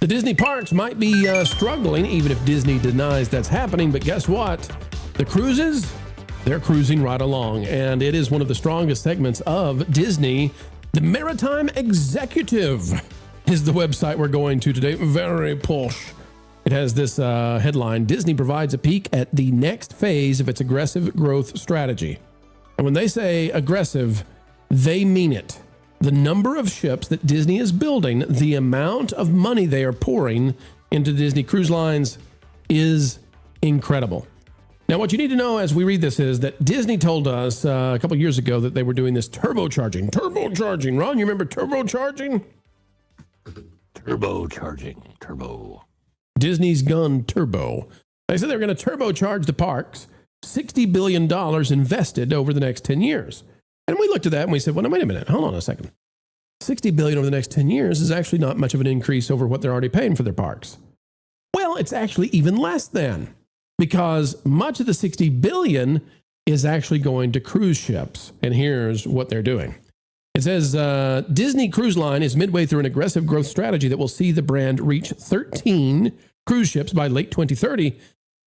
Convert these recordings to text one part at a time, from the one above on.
The Disney parks might be struggling, even if Disney denies that's happening. But guess what? The cruises, they're cruising right along. And it is one of the strongest segments of Disney. The Maritime Executive is the website we're going to today. Very posh. It has this headline: Disney provides a peek at the next phase of its aggressive growth strategy. And when they say aggressive, they mean it. The number of ships that Disney is building, the amount of money they are pouring into Disney Cruise Lines is incredible. Now, what you need to know as we read this is that Disney told us a couple years ago that they were doing this turbocharging. Turbocharging. Ron, you remember turbocharging? Turbo. Disney's gone turbo. They said they were going to turbocharge the parks. $60 billion invested over the next 10 years. And we looked at that and we said, well, no, wait a minute. Hold on a second. $60 billion over the next 10 years is actually not much of an increase over what they're already paying for their parks. Well, it's actually even less than, because much of the $60 billion is actually going to cruise ships. And here's what they're doing. It says, Disney Cruise Line is midway through an aggressive growth strategy that will see the brand reach 13 cruise ships by late 2030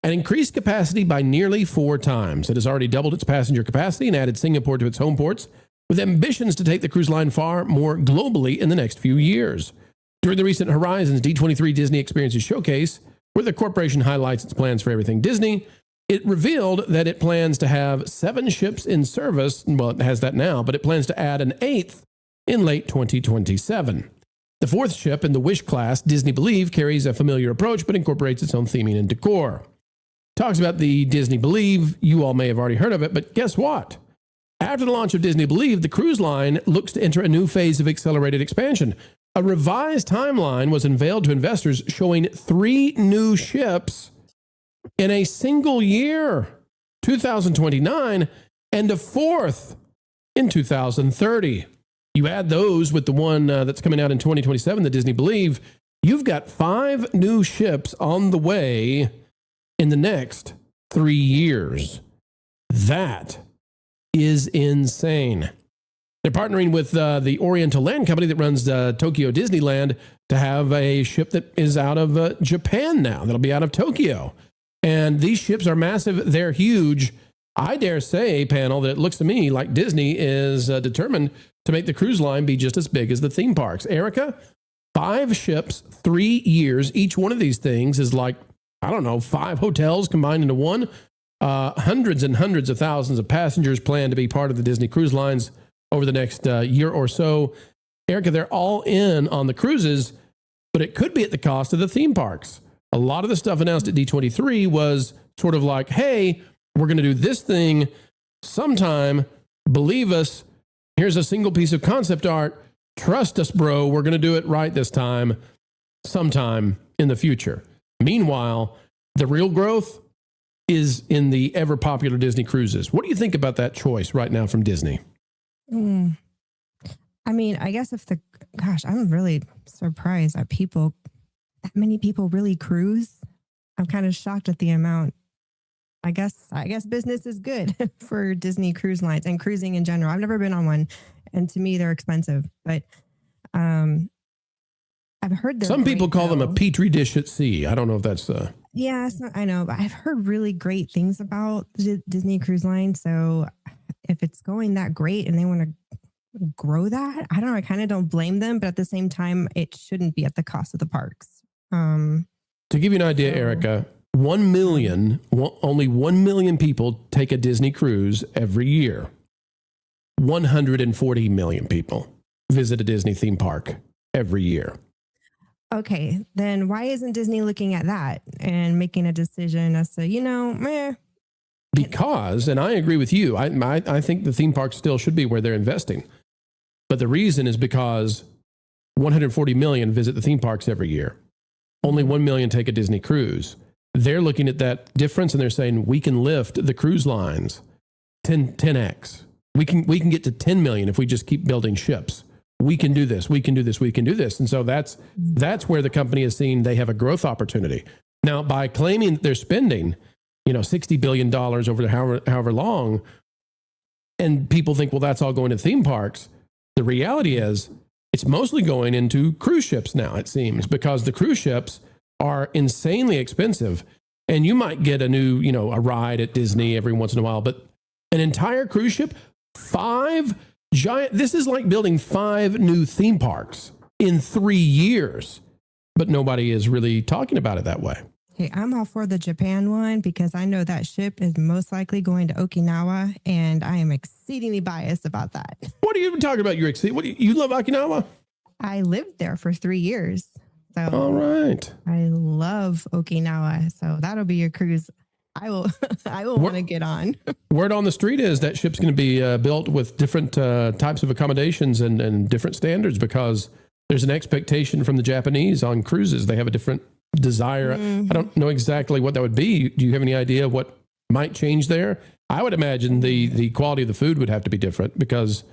and increase capacity by nearly 4 times. It has already doubled its passenger capacity and added Singapore to its home ports, with ambitions to take the cruise line far more globally in the next few years. During the recent Horizons D23 Disney Experiences Showcase, where the corporation highlights its plans for everything Disney, it revealed that it plans to have 7 ships in service. Well, it has that now, but it plans to add an 8th in late 2027. The 4th ship in the Wish class, Disney Believe, carries a familiar approach but incorporates its own theming and decor. Talks about the Disney Believe. You all may have already heard of it, but guess what? After the launch of Disney Believe, the cruise line looks to enter a new phase of accelerated expansion. A revised timeline was unveiled to investors showing 3 new ships in a single year, 2029, and a 4th in 2030. You add those with the one that's coming out in 2027, the Disney Believe, you've got 5 new ships on the way in the next 3 years. That is insane. They're partnering with the Oriental Land Company that runs Tokyo Disneyland to have a ship that is out of Japan now. That'll be out of Tokyo. And these ships are massive. They're huge. I dare say, panel, that it looks to me like Disney is determined to make the cruise line be just as big as the theme parks. Erika, 5 ships, 3 years. Each one of these things is like, I don't know, 5 hotels combined into one. Hundreds and hundreds of thousands of passengers plan to be part of the Disney Cruise Lines over the next year or so. Erika, they're all in on the cruises, but it could be at the cost of the theme parks. A lot of the stuff announced at D23 was sort of like, hey, we're going to do this thing sometime. Believe us. Here's a single piece of concept art. Trust us, bro. We're going to do it right this time, sometime in the future. Meanwhile, the real growth is in the ever popular Disney cruises. What do you think about that choice right now from Disney? I mean, I guess I'm really surprised that that many people really cruise. I'm kind of shocked at the amount. I guess business is good for Disney Cruise Lines and cruising in general. I've never been on one, and to me, they're expensive. But I've heard some people call them a petri dish at sea. I don't know if that's yeah, I know, but I've heard really great things about the Disney Cruise Line. So if it's going that great and they want to grow that, I don't know. I kind of don't blame them, but at the same time, it shouldn't be at the cost of the parks. To give you an idea, Erika, only 1 million people take a Disney cruise every year. 140 million people visit a Disney theme park every year. Okay, then why isn't Disney looking at that and making a decision as to, meh? Because, and I agree with you, I think the theme parks still should be where they're investing. But the reason is because 140 million visit the theme parks every year. Only 1 million take a Disney cruise. They're looking at that difference and they're saying, we can lift the cruise lines 10x. We can get to 10 million if we just keep building ships. We can do this. We can do this. We can do this. And so that's where the company is seeing they have a growth opportunity. Now, by claiming that they're spending, $60 billion over however long, and people think, well, that's all going to theme parks. The reality is it's mostly going into cruise ships now, it seems, because the cruise ships are insanely expensive. And you might get a new, a ride at Disney every once in a while, but an entire cruise ship, this is like building 5 new theme parks in 3 years, but nobody is really talking about it that way. Hey, I'm all for the Japan one because I know that ship is most likely going to Okinawa, and I am exceedingly biased about that. What are you talking about? You love Okinawa? I lived there for 3 years. So all right. I love Okinawa. So that'll be a cruise I will want to get on. Word on the street is that ship's going to be built with different types of accommodations and different standards because there's an expectation from the Japanese on cruises. They have a different desire. I don't know exactly what that would be. Do you have any idea what might change there? I would imagine the quality of the food would have to be different because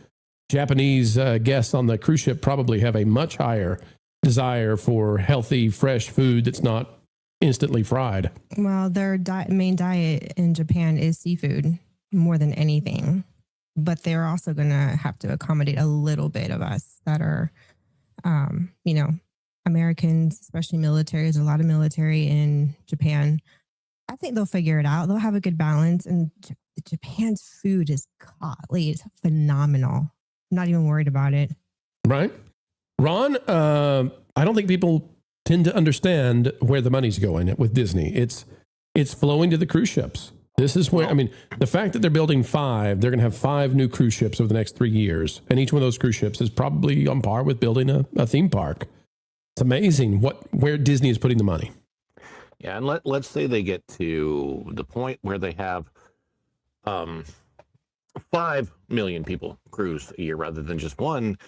Japanese guests on the cruise ship probably have a much higher desire for healthy, fresh food that's not instantly fried. Well, their main diet in Japan is seafood more than anything, but they're also going to have to accommodate a little bit of us that are, Americans, especially military. There's a lot of military in Japan. I think they'll figure it out. They'll have a good balance. And Japan's food is golly, it's phenomenal. I'm not even worried about it. Right. Ron, I don't think people tend to understand where the money's going with Disney. It's flowing to the cruise ships. This is where, the fact that they're building 5, they're going to have 5 new cruise ships over the next 3 years. And each one of those cruise ships is probably on par with building a theme park. It's amazing where Disney is putting the money. Yeah, and let's say they get to the point where they have 5 million people cruise a year rather than just 1.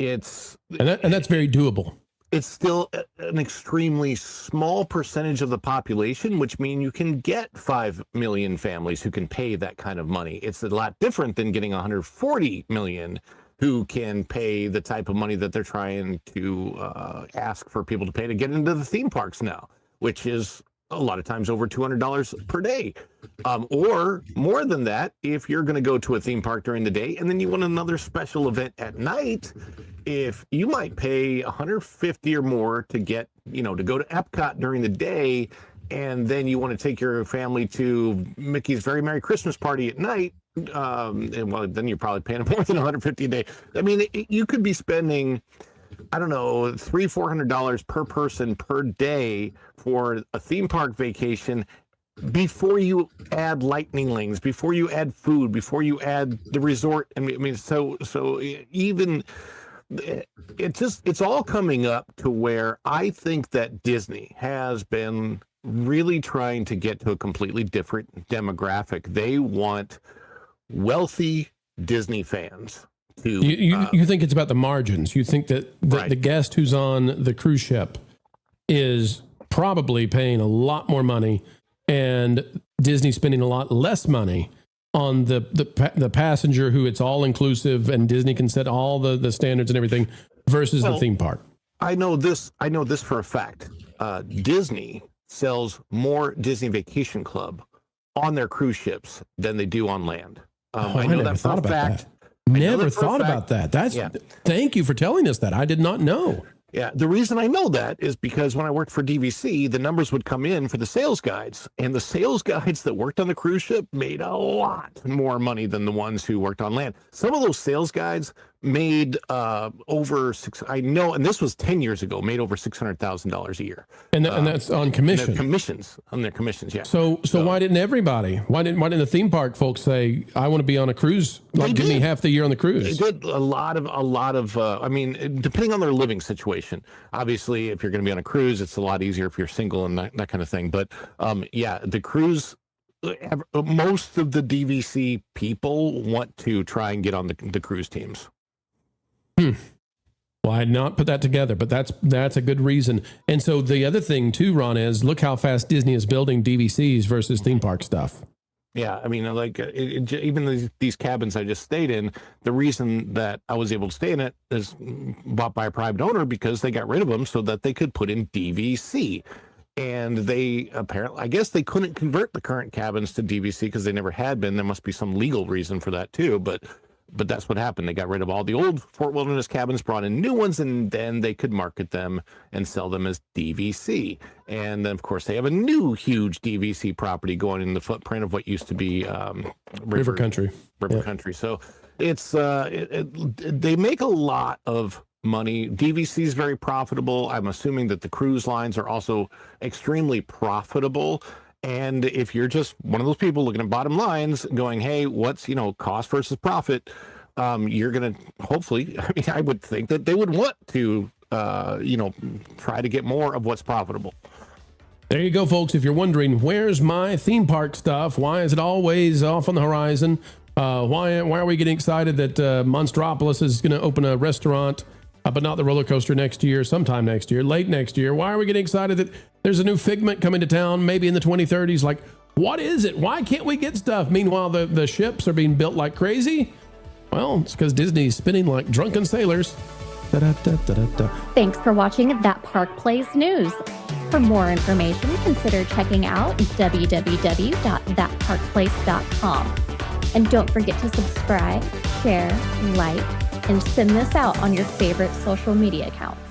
And that's very doable. It's still an extremely small percentage of the population, which means you can get 5 million families who can pay that kind of money. It's a lot different than getting 140 million who can pay the type of money that they're trying to ask for people to pay to get into the theme parks now, which is a lot of times over $200 per day, or more than that if you're going to go to a theme park during the day and then you want another special event at night. If you might pay $150 or more to get, to go to Epcot during the day, and then you want to take your family to Mickey's Very Merry Christmas Party at night, then you're probably paying more than $150 a day. You could be spending, I don't know, $300-$400 per person per day for a theme park vacation before you add lightning lanes, before you add food, before you add the resort. So even it's all coming up to where I think that Disney has been really trying to get to a completely different demographic. They want wealthy Disney fans. You think it's about the margins. You think that the guest who's on the cruise ship is probably paying a lot more money and Disney spending a lot less money on the passenger who it's all inclusive and Disney can set all the standards and everything versus the theme park. I know this for a fact. Disney sells more Disney Vacation Club on their cruise ships than they do on land. I know that for a fact. Never thought about that. Thank you for telling us that. I did not know. Yeah, the reason I know that is because when I worked for DVC, the numbers would come in for the sales guides, and the sales guides that worked on the cruise ship made a lot more money than the ones who worked on land. Some of those sales guides made over and this was 10 years ago, made over $600,000 a year. And that's on commission. On their commissions, yeah. So why didn't everybody? Why didn't the theme park folks say, I want to be on a cruise? Give me half the year on the cruise. They did a lot of depending on their living situation. Obviously, if you're going to be on a cruise, it's a lot easier if you're single and that kind of thing. But the cruise, most of the DVC people want to try and get on the cruise teams. Well, I had not put that together, but that's a good reason. And so the other thing too, Ron, is look how fast Disney is building DVCs versus theme park stuff. Yeah, even these cabins I just stayed in, the reason that I was able to stay in it is bought by a private owner because they got rid of them so that they could put in DVC. And they apparently, I guess they couldn't convert the current cabins to DVC because they never had been. There must be some legal reason for that too. But But that's what happened. They got rid of all the old Fort Wilderness cabins, brought in new ones, and then they could market them and sell them as DVC. And then, of course, they have a new huge DVC property going in the footprint of what used to be River Country. Country. So it's they make a lot of money. DVC is very profitable. I'm assuming that the cruise lines are also extremely profitable. And if you're just one of those people looking at bottom lines going, hey, what's, cost versus profit, you're going to hopefully, I would think that they would want to, try to get more of what's profitable. There you go, folks. If you're wondering, where's my theme park stuff? Why is it always off on the horizon? Why are we getting excited that Monstropolis is going to open a restaurant, but not the roller coaster next year, sometime next year, late next year? Why are we getting excited that there's a new Figment coming to town, maybe in the 2030s? Like, what is it? Why can't we get stuff? Meanwhile, the ships are being built like crazy. Well, it's because Disney's spinning like drunken sailors. Da-da-da-da-da-da. Thanks for watching That Park Plays News. For more information, consider checking out www.thatparkplace.com. And don't forget to subscribe, share, like, and send this out on your favorite social media accounts.